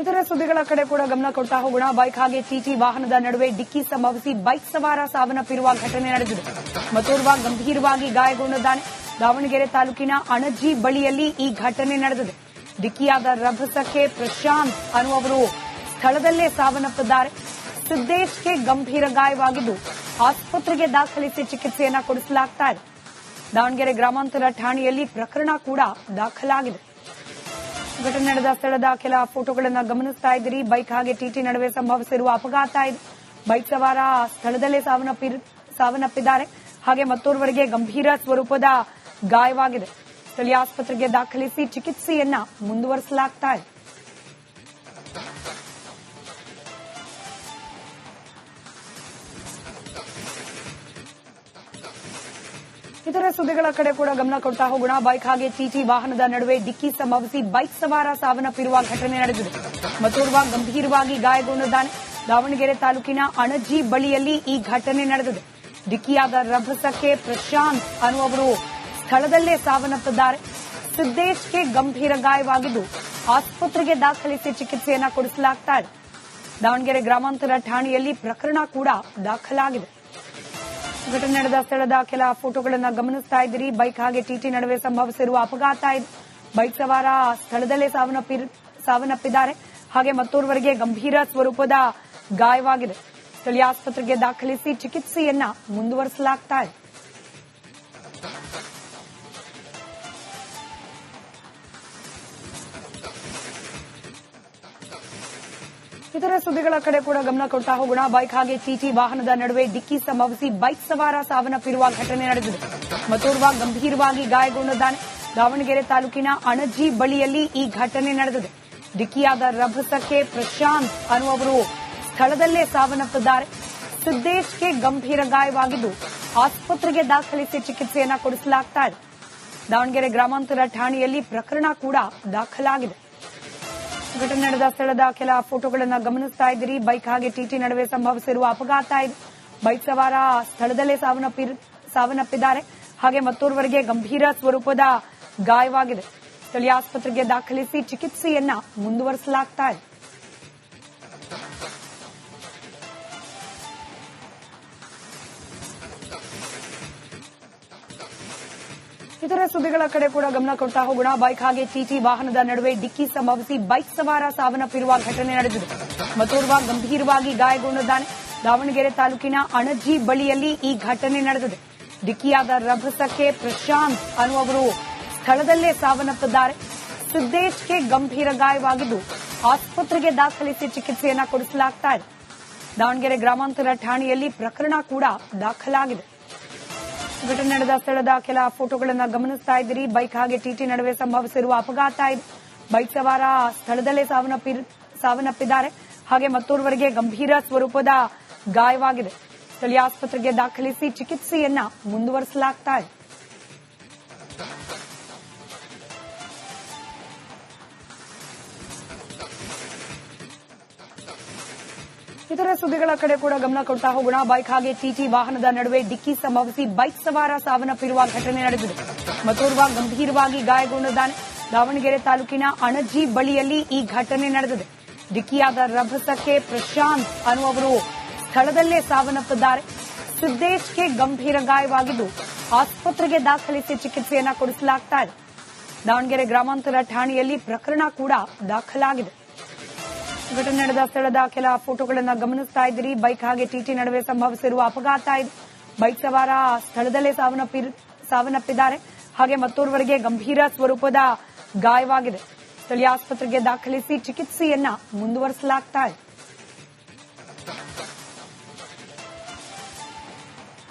ಇತರ ಸುದ್ದಿಗಳ ಕಡೆ ಕೂಡ ಗಮನ ಕೊಡ್ತಾ ಹೋಗೋಣ. ಬೈಕ್ ಹಾಗೆ ಟಿಟಿ ವಾಹನದ ನಡುವೆ ಡಿಕ್ಕಿ ಸಂಭವಿಸಿ ಬೈಕ್ ಸವಾರ ಸಾವನ್ನಪ್ಪಿರುವ ಘಟನೆ ನಡೆದಿದೆ. ಮತ್ತೋರ್ವ ಗಂಭೀರವಾಗಿ ಗಾಯಗೊಂಡಿದ್ದಾನೆ. ದಾವಣಗೆರೆ ತಾಲೂಕಿನ ಅಣಜಿ ಬಳಿಯಲ್ಲಿ ಈ ಘಟನೆ ನಡೆದಿದೆ. ಡಿಕ್ಕಿಯಾದ ರಭಸಕ್ಕೆ ಪ್ರಶಾಂತ್ ಅನ್ನುವರು ಸ್ಥಳದಲ್ಲೇ ಸಾವನ್ನಪ್ಪಿದ್ದಾರೆ. ಸಿದ್ದೇಶ್ಗೆ ಗಂಭೀರ ಗಾಯವಾಗಿದ್ದು ಆಸ್ಪತ್ರೆಗೆ ದಾಖಲಿಸಿ ಚಿಕಿತ್ಸೆಯನ್ನ ಕೊಡಿಸಲಾಗ್ತಾ ಇದೆ. ದಾವಣಗೆರೆ ಗ್ರಾಮಾಂತರ ಠಾಣೆಯಲ್ಲಿ ಪ್ರಕರಣ ಕೂಡ ದಾಖಲಾಗಿದೆ. ಘಟನೆ ನಡೆದ ಸ್ಥಳದ ಕೆಲ ಫೋಟೋಗಳನ್ನು ಗಮನಿಸ್ತಾ ಇದ್ದೀರಿ. ಬೈಕ್ ಹಾಗೆ ಟಿಟಿ ನಡುವೆ ಸಂಭವಿಸಿರುವ ಅಪಘಾತ ಇದೆ. ಬೈಕ್ ಸವಾರ ಸ್ಥಳದಲ್ಲೇ ಸಾವನ್ನಪ್ಪಿದ್ದಾರೆ. ಹಾಗೆ ಮತ್ತೋರ್ವರಿಗೆ ಗಂಭೀರ ಸ್ವರೂಪದ ಗಾಯವಾಗಿದೆ. ಸ್ಥಳೀಯ ಆಸ್ಪತ್ರೆಗೆ ದಾಖಲಿಸಿ ಚಿಕಿತ್ಸೆಯನ್ನ ಮುಂದುವರಿಸಲಾಗ್ತಾ ಇದೆ. ಇತರ ಸುದ್ದಿಗಳ ಕಡೆ ಕೂಡ ಗಮನ ಕೊಡ್ತಾ ಹೋಗೋಣ. ಬೈಕ್ ಹಾಗೆ ಟಿಟಿ ವಾಹನದ ನಡುವೆ ಡಿಕ್ಕಿ ಸಂಭವಿಸಿ ಬೈಕ್ ಸವಾರ ಸಾವನ್ನಪ್ಪಿರುವ ಘಟನೆ ನಡೆದಿದೆ. ಮತ್ತೋರ್ವ ಗಂಭೀರವಾಗಿ ಗಾಯಗೊಂಡಿದ್ದಾನೆ. ದಾವಣಗೆರೆ ತಾಲೂಕಿನ ಅಣಜಿ ಬಳಿಯಲ್ಲಿ ಈ ಘಟನೆ ನಡೆದಿದೆ. ಡಿಕ್ಕಿಯಾದ ರಭಸಕ್ಕೆ ಪ್ರಶಾಂತ್ ಅನ್ನುವರು ಸ್ಥಳದಲ್ಲೇ ಸಾವನ್ನಪ್ಪಿದ್ದಾರೆ. ಸಿದ್ದೇಶ್ಗೆ ಗಂಭೀರ ಗಾಯವಾಗಿದ್ದು ಆಸ್ಪತ್ರೆಗೆ ದಾಖಲಿಸಿ ಚಿಕಿತ್ಸೆಯನ್ನ ಕೊಡಿಸಲಾಗ್ತಾ ಇದೆ. ದಾವಣಗೆರೆ ಗ್ರಾಮಾಂತರ ಠಾಣೆಯಲ್ಲಿ ಪ್ರಕರಣ ಕೂಡ ದಾಖಲಾಗಿದೆ. ಘಟನೆ ನಡೆದ ಸ್ಥಳದ ಕೆಲ ಫೋಟೋಗಳನ್ನು ಗಮನಿಸ್ತಾ ಇದ್ದೀರಿ. ಬೈಕ್ ಹಾಗೆ ಟಿಟಿ ನಡುವೆ ಸಂಭವಿಸಿರುವ ಅಪಘಾತ ಇದೆ. ಬೈಕ್ ಸವಾರ ಸ್ಥಳದಲ್ಲೇ ಸಾವನ್ನಪ್ಪಿದ್ದಾರೆ. ಹಾಗೆ ಮತ್ತೋರ್ವರಿಗೆ ಗಂಭೀರ ಸ್ವರೂಪದ ಗಾಯವಾಗಿದೆ. ಸ್ಥಳೀಯ ಆಸ್ಪತ್ರೆಗೆ ದಾಖಲಿಸಿ ಚಿಕಿತ್ಸೆಯನ್ನ ಮುಂದುವರಿಸಲಾಗ್ತಾ ಇದೆ. ಇತರ ಸುದ್ದಿಗಳ ಕಡೆ ಕೂಡ ಗಮನ ಕೊಡ್ತಾ ಹೋಗೋಣ. ಬೈಕ್ ಹಾಗೆ ಟಿಟಿ ವಾಹನದ ನಡುವೆ ಡಿಕ್ಕಿ ಸಂಭವಿಸಿ ಬೈಕ್ ಸವಾರ ಸಾವನ್ನಪ್ಪಿರುವ ಘಟನೆ ನಡೆದಿದೆ. ಮತ್ತೋರ್ವ ಗಂಭೀರವಾಗಿ ಗಾಯಗೊಂಡಿದ್ದಾನೆ. ದಾವಣಗೆರೆ ತಾಲೂಕಿನ ಅಣಜಿ ಬಳಿಯಲ್ಲಿ ಈ ಘಟನೆ ನಡೆದಿದೆ. ಡಿಕ್ಕಿಯಾದ ರಭಸಕ್ಕೆ ಪ್ರಶಾಂತ್ ಅನ್ನುವರು ಸ್ಥಳದಲ್ಲೇ ಸಾವನ್ನಪ್ಪಿದ್ದಾರೆ. ಸಿದ್ದೇಶ್ಗೆ ಗಂಭೀರ ಗಾಯವಾಗಿದ್ದು ಆಸ್ಪತ್ರೆಗೆ ದಾಖಲಿಸಿ ಚಿಕಿತ್ಸೆಯನ್ನ ಕೊಡಿಸಲಾಗ್ತಾ ಇದೆ. ದಾವಣಗೆರೆ ಗ್ರಾಮಾಂತರ ಠಾಣೆಯಲ್ಲಿ ಪ್ರಕರಣ ಕೂಡ ದಾಖಲಾಗಿದೆ. ಘಟನೆ ನಡೆದ ಸ್ಥಳದ ಕೆಲ ಫೋಟೋಗಳನ್ನು ಗಮನಿಸ್ತಾ ಇದ್ದೀರಿ. ಬೈಕ್ ಹಾಗೆ ಟಿಟಿ ನಡುವೆ ಸಂಭವಿಸಿರುವ ಅಪಘಾತ ಇದೆ. ಬೈಕ್ ಸವಾರ ಸ್ಥಳದಲ್ಲೇ ಸಾವನ್ನಪ್ಪಿದ್ದಾರೆ. ಹಾಗೆ ಮತ್ತೋರ್ವರಿಗೆ ಗಂಭೀರ ಸ್ವರೂಪದ ಗಾಯವಾಗಿದೆ. ಸ್ಥಳೀಯ ಆಸ್ಪತ್ರೆಗೆ ದಾಖಲಿಸಿ ಚಿಕಿತ್ಸೆಯನ್ನ ಮುಂದುವರಿಸಲಾಗ್ತಾ ಇದೆ. ಇತರ ಸುದ್ದಿಗಳ ಕಡೆ ಕೂಡ ಗಮನ ಕೊಡ್ತಾ ಹೋಗೋಣ. ಬೈಕ್ ಹಾಗೆ ಟಿಟಿ ವಾಹನದ ನಡುವೆ ಡಿಕ್ಕಿ ಸಂಭವಿಸಿ ಬೈಕ್ ಸವಾರ ಸಾವನ್ನಪ್ಪಿರುವ ಘಟನೆ ನಡೆದಿದೆ. ಮತ್ತೋರ್ವ ಗಂಭೀರವಾಗಿ ಗಾಯಗೊಂಡಿದ್ದಾನೆ. ದಾವಣಗೆರೆ ತಾಲೂಕಿನ ಅಣಜಿ ಬಳಿಯಲ್ಲಿ ಈ ಘಟನೆ ನಡೆದಿದೆ. ಡಿಕ್ಕಿಯಾದ ರಭಸಕ್ಕೆ ಪ್ರಶಾಂತ್ ಅನ್ನುವರು ಸ್ಥಳದಲ್ಲೇ ಸಾವನ್ನಪ್ಪಿದ್ದಾರೆ. ಸಿದ್ದೇಶ್ಗೆ ಗಂಭೀರ ಗಾಯವಾಗಿದ್ದು ಆಸ್ಪತ್ರೆಗೆ ದಾಖಲಿಸಿ ಚಿಕಿತ್ಸೆಯನ್ನ ಕೊಡಿಸಲಾಗ್ತಾ ಇದೆ. ದಾವಣಗೆರೆ ಗ್ರಾಮಾಂತರ ಠಾಣೆಯಲ್ಲಿ ಪ್ರಕರಣ ಕೂಡ ದಾಖಲಾಗಿದೆ. ಘಟನೆ ನಡೆದ ಸ್ಥಳದ ಕೆಲ ಫೋಟೋಗಳನ್ನು ಗಮನಿಸ್ತಾ ಇದ್ದೀರಿ. ಬೈಕ್ ಹಾಗೆ ಟಿಟಿ ನಡುವೆ ಸಂಭವಿಸಿರುವ ಅಪಘಾತ ಇದೆ. ಬೈಕ್ ಸವಾರ ಸ್ಥಳದಲ್ಲೇ ಸಾವನ್ನಪ್ಪಿದ್ದಾರೆ. ಹಾಗೆ ಮತ್ತೋರ್ವರಿಗೆ ಗಂಭೀರ ಸ್ವರೂಪದ ಗಾಯವಾಗಿದೆ. ಸ್ಥಳೀಯ ಆಸ್ಪತ್ರೆಗೆ ದಾಖಲಿಸಿ ಚಿಕಿತ್ಸೆಯನ್ನ ಮುಂದುವರಿಸಲಾಗ್ತಾ ಇದೆ. ಇತರ ಸುದ್ದಿಗಳ ಕಡೆ ಕೂಡ ಗಮನ ಕೊಡ್ತಾ ಹೋಗೋಣ. ಬೈಕ್ ಹಾಗೆ ಟಿಟಿ ವಾಹನದ ನಡುವೆ ಡಿಕ್ಕಿ ಸಂಭವಿಸಿ ಬೈಕ್ ಸವಾರ ಸಾವನ್ನಪ್ಪಿರುವ ಘಟನೆ ನಡೆದಿದೆ. ಮತ್ತೋರ್ವ ಗಂಭೀರವಾಗಿ ಗಾಯಗೊಂಡಿದ್ದಾನೆ. ದಾವಣಗೆರೆ ತಾಲೂಕಿನ ಅಣಜಿ ಬಳಿಯಲ್ಲಿ ಈ ಘಟನೆ ನಡೆದಿದೆ. ಡಿಕ್ಕಿಯಾದ ರಭಸಕ್ಕೆ ಪ್ರಶಾಂತ್ ಅನ್ನುವರು ಸ್ಥಳದಲ್ಲೇ ಸಾವನ್ನಪ್ಪಿದ್ದಾರೆ. ಸಿದ್ದೇಶ್ಗೆ ಗಂಭೀರ ಗಾಯವಾಗಿದ್ದು ಆಸ್ಪತ್ರೆಗೆ ದಾಖಲಿಸಿ ಚಿಕಿತ್ಸೆಯನ್ನ ಕೊಡಿಸಲಾಗ್ತಾ ಇದೆ. ದಾವಣಗೆರೆ ಗ್ರಾಮಾಂತರ ಠಾಣೆಯಲ್ಲಿ ಪ್ರಕರಣ ಕೂಡ ದಾಖಲಾಗಿದೆ. ಘಟನೆ ನಡೆದ ಸ್ಥಳದ ಕೆಲ ಫೋಟೋಗಳನ್ನು ಗಮನಿಸ್ತಾ ಇದ್ದೀರಿ. ಬೈಕ್ ಹಾಗೆ ಟಿಟಿ ನಡುವೆ ಸಂಭವಿಸಿರುವ ಅಪಘಾತ ಇದೆ. ಬೈಕ್ ಸವಾರ ಸ್ಥಳದಲ್ಲೇ ಸಾವನ್ನಪ್ಪಿದ್ದಾರೆ. ಹಾಗೆ ಮತ್ತೋರ್ವರಿಗೆ ಗಂಭೀರ ಸ್ವರೂಪದ ಗಾಯವಾಗಿದೆ. ಸ್ಥಳೀಯ ಆಸ್ಪತ್ರೆಗೆ ದಾಖಲಿಸಿ ಚಿಕಿತ್ಸೆಯನ್ನ ಮುಂದುವರಿಸಲಾಗ್ತಾ ಇದೆ.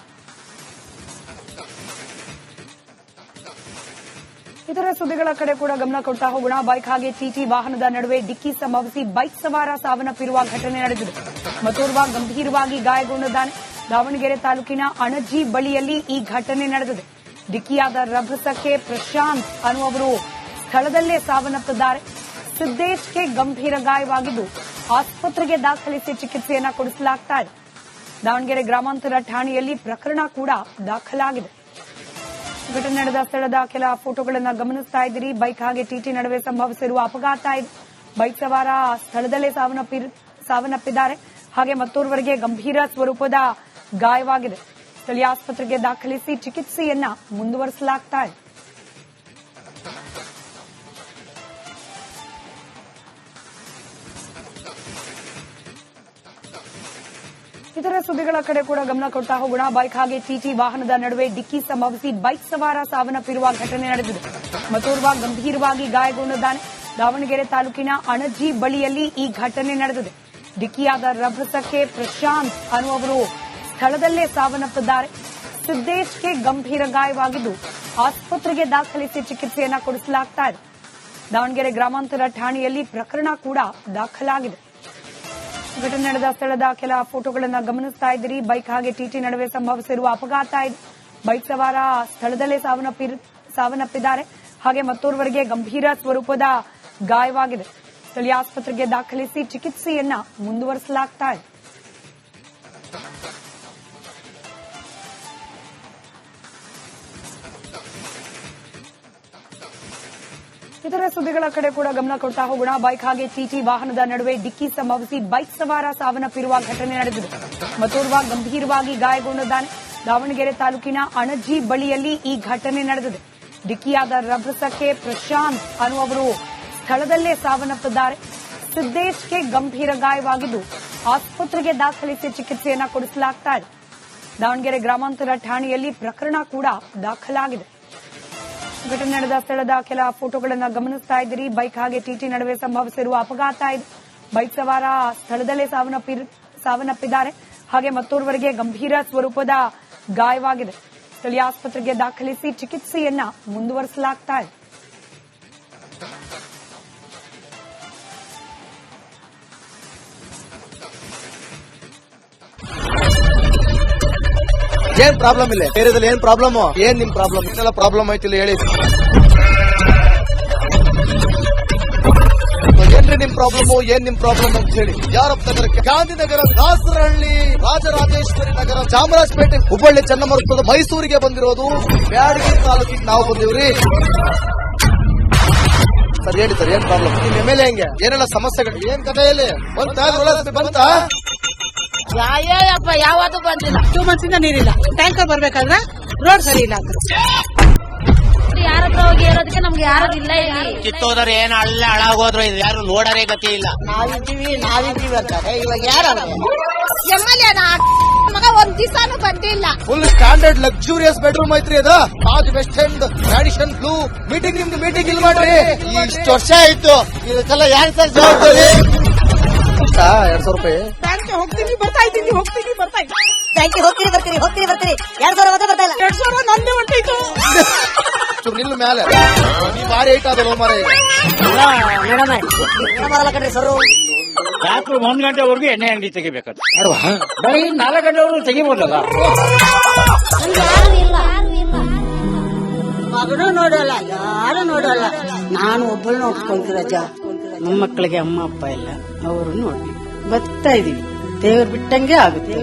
ಇತರ ಸುದ್ದಿಗಳ ಕಡೆ ಕೂಡ ಗಮನ ಕೊಡ್ತಾ ಹೋಗೋಣ. ಬೈಕ್ ಹಾಗೆ ಟಿಟಿ ವಾಹನದ ನಡುವೆ ಡಿಕ್ಕಿ ಸಂಭವಿಸಿ ಬೈಕ್ ಸವಾರ ಸಾವನ್ನಪ್ಪಿರುವ ಘಟನೆ ನಡೆದಿದೆ. ಮತ್ತೋರ್ವ ಗಂಭೀರವಾಗಿ ಗಾಯಗೊಂಡಿದ್ದಾನೆ. ದಾವಣಗೆರೆ ತಾಲೂಕಿನ ಅಣಜಿ ಬಳಿಯಲ್ಲಿ ಈ ಘಟನೆ ನಡೆದಿದೆ. ಡಿಕ್ಕಿಯಾದ ರಭಸಕ್ಕೆ ಪ್ರಶಾಂತ್ ಅನ್ನುವರು ಸ್ಥಳದಲ್ಲೇ ಸಾವನ್ನಪ್ಪಿದ್ದಾರೆ. ಸಿದ್ದೇಶ್ಗೆ ಗಂಭೀರ ಗಾಯವಾಗಿದ್ದು ಆಸ್ಪತ್ರೆಗೆ ದಾಖಲಿಸಿ ಚಿಕಿತ್ಸೆಯನ್ನ ಕೊಡಿಸಲಾಗ್ತಾ ಇದೆ. ದಾವಣಗೆರೆ ಗ್ರಾಮಾಂತರ ಠಾಣೆಯಲ್ಲಿ ಪ್ರಕರಣ ಕೂಡ ದಾಖಲಾಗಿದೆ. ಘಟನೆ ನಡೆದ ಸ್ಥಳದ ಕೆಲ ಫೋಟೋಗಳನ್ನು ಗಮನಿಸ್ತಾ ಇದ್ದೀರಿ. ಬೈಕ್ ಹಾಗೆ ಟಿಟಿ ನಡುವೆ ಸಂಭವಿಸಿರುವ ಅಪಘಾತ ಇದೆ. ಬೈಕ್ ಸವಾರ ಸ್ಥಳದಲ್ಲೇ ಸಾವನ್ನಪ್ಪಿದ್ದಾರೆ. ಹಾಗೆ ಮತ್ತೋರ್ವರಿಗೆ ಗಂಭೀರ ಸ್ವರೂಪದ ಗಾಯವಾಗಿದೆ. ಸ್ಥಳೀಯ ಆಸ್ಪತ್ರೆಗೆ ದಾಖಲಿಸಿ ಚಿಕಿತ್ಸೆಯನ್ನ ಮುಂದುವರಿಸಲಾಗ್ತಾ ಇದೆ. ಇತರ ಸುದ್ದಿಗಳ ಕಡೆ ಕೂಡ ಗಮನ ಕೊಡ್ತಾ ಹೋಗೋಣ. ಬೈಕ್ ಹಾಗೆ ಟಿಟಿ ವಾಹನದ ನಡುವೆ ಡಿಕ್ಕಿ ಸಂಭವಿಸಿ ಬೈಕ್ ಸವಾರ ಸಾವನ್ನಪ್ಪಿರುವ ಘಟನೆ ನಡೆದಿದೆ. ಮತ್ತೋರ್ವ ಗಂಭೀರವಾಗಿ ಗಾಯಗೊಂಡಿದ್ದಾನೆ. ದಾವಣಗೆರೆ ತಾಲೂಕಿನ ಅಣಜಿ ಬಳಿಯಲ್ಲಿ ಈ ಘಟನೆ ನಡೆದಿದೆ. ಡಿಕ್ಕಿಯಾದ ರಭಸಕ್ಕೆ ಪ್ರಶಾಂತ್ ಅನ್ನುವರು ಸ್ಥಳದಲ್ಲೇ ಸಾವನ್ನಪ್ಪಿದ್ದಾರೆ. ಸಿದ್ದೇಶ್ಗೆ ಗಂಭೀರ ಗಾಯವಾಗಿದ್ದು ಆಸ್ಪತ್ರೆಗೆ ದಾಖಲಿಸಿ ಚಿಕಿತ್ಸೆಯನ್ನ ಕೊಡಿಸಲಾಗ್ತಾ ಇದೆ. ದಾವಣಗೆರೆ ಗ್ರಾಮಾಂತರ ಠಾಣೆಯಲ್ಲಿ ಪ್ರಕರಣ ಕೂಡ ದಾಖಲಾಗಿದೆ. ಘಟನೆ ನಡೆದ ಸ್ಥಳದ ಕೆಲ ಫೋಟೋಗಳನ್ನು ಗಮನಿಸ್ತಾ ಇದ್ದೀರಿ. ಬೈಕ್ ಹಾಗೆ ಟಿಟಿ ನಡುವೆ ಸಂಭವಿಸಿರುವ ಅಪಘಾತ ಇದೆ. ಬೈಕ್ ಸವಾರ ಸ್ಥಳದಲ್ಲೇ ಸಾವನ್ನಪ್ಪಿದ್ದಾರೆ. ಹಾಗೆ ಮತ್ತೋರ್ವರಿಗೆ ಗಂಭೀರ ಸ್ವರೂಪದ ಗಾಯವಾಗಿದೆ. ಸ್ಥಳೀಯ ಆಸ್ಪತ್ರೆಗೆ ದಾಖಲಿಸಿ ಚಿಕಿತ್ಸೆಯನ್ನ ಮುಂದುವರಿಸಲಾಗ್ತಾ ಇದೆ. ಇತರ ಸುದ್ದಿಗಳ ಕಡೆ ಕೂಡ ಗಮನ ಕೊಡ್ತಾ ಹೋಗೋಣ. ಬೈಕ್ ಹಾಗೆ ಟಿಟಿ ವಾಹನದ ನಡುವೆ ಡಿಕ್ಕಿ ಸಂಭವಿಸಿ ಬೈಕ್ ಸವಾರ ಸಾವನ್ನಪ್ಪಿರುವ ಘಟನೆ ನಡೆದಿದೆ. ಮತ್ತೋರ್ವ ಗಂಭೀರವಾಗಿ ಗಾಯಗೊಂಡಿದ್ದಾನೆ. ದಾವಣಗೆರೆ ತಾಲೂಕಿನ ಅಣಜಿ ಬಳಿಯಲ್ಲಿ ಈ ಘಟನೆ ನಡೆದಿದೆ. ಡಿಕ್ಕಿಯಾದ ರಭಸಕ್ಕೆ ಪ್ರಶಾಂತ್ ಅನ್ನುವರು ಸ್ಥಳದಲ್ಲೇ ಸಾವನ್ನಪ್ಪಿದ್ದಾರೆ. ಸಿದ್ದೇಶ್ಗೆ ಗಂಭೀರ ಗಾಯವಾಗಿದ್ದು ಆಸ್ಪತ್ರೆಗೆ ದಾಖಲಿಸಿ ಚಿಕಿತ್ಸೆಯನ್ನ ಕೊಡಿಸಲಾಗ್ತಾ ಇದೆ. ದಾವಣಗೆರೆ ಗ್ರಾಮಾಂತರ ಠಾಣೆಯಲ್ಲಿ ಪ್ರಕರಣ ಕೂಡ ದಾಖಲಾಗಿದೆ. ಘಟನೆ ನಡೆದ ಸ್ಥಳದ ಕೆಲ ಫೋಟೋಗಳನ್ನು ಗಮನಿಸ್ತಾ ಇದ್ದೀರಿ. ಬೈಕ್ ಹಾಗೆ ಟಿಟಿ ನಡುವೆ ಸಂಭವಿಸಿರುವ ಅಪಘಾತ ಇದೆ. ಬೈಕ್ ಸವಾರ ಸ್ಥಳದಲ್ಲೇ ಸಾವನ್ನಪ್ಪಿದ್ದಾರೆ. ಹಾಗೆ ಮತ್ತೋರ್ವರಿಗೆ ಗಂಭೀರ ಸ್ವರೂಪದ ಗಾಯವಾಗಿದೆ. ಸ್ಥಳೀಯ ಆಸ್ಪತ್ರೆಗೆ ದಾಖಲಿಸಿ ಚಿಕಿತ್ಸೆಯನ್ನ ಮುಂದುವರಿಸಲಾಗ್ತಾ ಇದೆ. ಏನ್ ಪ್ರಾಬ್ಲಮ್ ಇಲ್ಲ ಏರಿಯಾದಲ್ಲಿ ಏನ್ ಪ್ರಾಬ್ಲಮ್ ಏನ್ ನಿಮ್ ಪ್ರಾಬ್ಲಮ್ ಇದೆಲ್ಲ ಪ್ರಾಬ್ಲಮ್ ಐತಿಲ್ಲ ಹೇಳಿ ಏನ್ರಿ ನಿಮ್ ಪ್ರಾಬ್ಲಮ್ ಏನ್ ನಿಮ್ ಪ್ರಾಬ್ಲಮ್ ಅಂತ ಹೇಳಿ ಯಾರಪ್ಪ ನಗರಕ್ಕೆ ಗಾಂಧಿನಗರ ದಾಸರಹಳ್ಳಿ ರಾಜರಾಜೇಶ್ವರಿ ನಗರ ಚಾಮರಾಜಪೇಟೆ ಹುಬ್ಬಳ್ಳಿ ಚನ್ನಮರುತ್ತದ ಮೈಸೂರಿಗೆ ಬಂದಿರೋದು ಬ್ಯಾಡಗಿ ತಾಲೂಕಿಗೆ ನಾವು ಬಂದಿವ್ರಿ ಸರ್ ಹೇಳಿ ಸರ್ ಏನ್ ಪ್ರಾಬ್ಲಮ್ ನಿಮ್ ಎಮ್ಎಲ್ಎ ಹೆಂಗೆ ಏನೆಲ್ಲ ಸಮಸ್ಯೆಗಳು ಏನ್ ಕಥೆಯಲ್ಲಿ ಬಂತಾ ಯಾಯಪ್ಪ ಯಾವತ್ತೂ ಬಂದಿಲ್ಲ 2 ಮಂತ್ಸಿಂದ ನೀರಿಲ್ಲ ಟ್ಯಾಂಕರ್ ಬರ್ಬೇಕಾದ್ರೆ ರೋಡ್ ಸರಿ ಇಲ್ಲ ಯಾರ ಹತ್ರ ಹೋಗಿ ಹೇಳೋದಕ್ಕೆ ನಮ್ಗೆ ಯಾರದಿಲ್ಲ ಇಲ್ಲಿ ಕಿತ್ತೋದ್ರೆ ಏನ್ ಅಲ್ಲ ಹಾಳಾಗೋದ್ರು ಇದು ಯಾರು ನೋಡರೇ ಗತಿ ಇಲ್ಲ ನಾವಿದ್ದೀವಿ ಅಂತಾರೆ ಇವಾಗ ಯಾರ ಎಮ್ಎಲ್ಎ ಮಗ ಒಂದ್ ದಿವಸನೂ ಬಂದಿಲ್ಲ ಫುಲ್ ಸ್ಟ್ಯಾಂಡರ್ಡ್ ಲಕ್ಸುರಿಯಸ್ ಬೆಡ್ರೂಮ್ ಐತ್ರಿ ಅದ Taj West End Madison Blue meeting ನಿಮ್ದು ಮೀಟಿಂಗ್ ಇಲ್ಲಿ ಮಾಡ್ರಿ ಇಷ್ಟು ವರ್ಷ ಆಯ್ತು ಇದಕ್ಕೆಲ್ಲ ಯಾರು ಸರ್ ಜವಾಬ್ದಾರಿ 2,000 ರೂಪಾಯಿ ಬ್ಯಾಂಕ್ಗೆ ಹೋಗ್ತೀನಿ ಬರ್ತಾ ಇದ್ದೀನಿ ಬ್ಯಾಂಕಿಗೆ ಹೋಗ್ತೀರಿ 2,000 ಮಾತ್ರ ಬರ್ತಾ ಇಲ್ಲ 2,000 ನಂದೇ ಹೊಂಟೈತು ನಿಲ್ಲು ಮೇಲೆ ನೀ ಭಾರಿ ಐಟ್ ಆದಲ್ಲ ಮಾರ ಮೇಡಮ್ ಕಣ್ರಿ ಸರ್ ರಾತ್ರಿ 1 ಗಂಟೆವರೆಗೂ ಎಣ್ಣೆ ಅಂಗಡಿ ತೆಗಿಬೇಕಾದ್ರೆ ಬರೀ 4 ಗಂಟೆವರೆಗೂ ತೆಗಿಬೋದಲ್ಲ ಮಗನೂ ನೋಡಲ್ಲ ಯಾರು ನೋಡಲ್ಲ ನಾನು ಒಬ್ಬಳು ನೋಡ್ಕೊಂತೀನಿ ರಜ ನಮ್ಮ ಮಕ್ಕಳಿಗೆ ಅಮ್ಮ ಅಪ್ಪ ಇಲ್ಲ ಅವರು ನೋಡಿ ಬರ್ತಾ ಇದೀವಿ ದೇವ್ರು ಬಿಟ್ಟಂಗೆ ಆಗುತ್ತೆ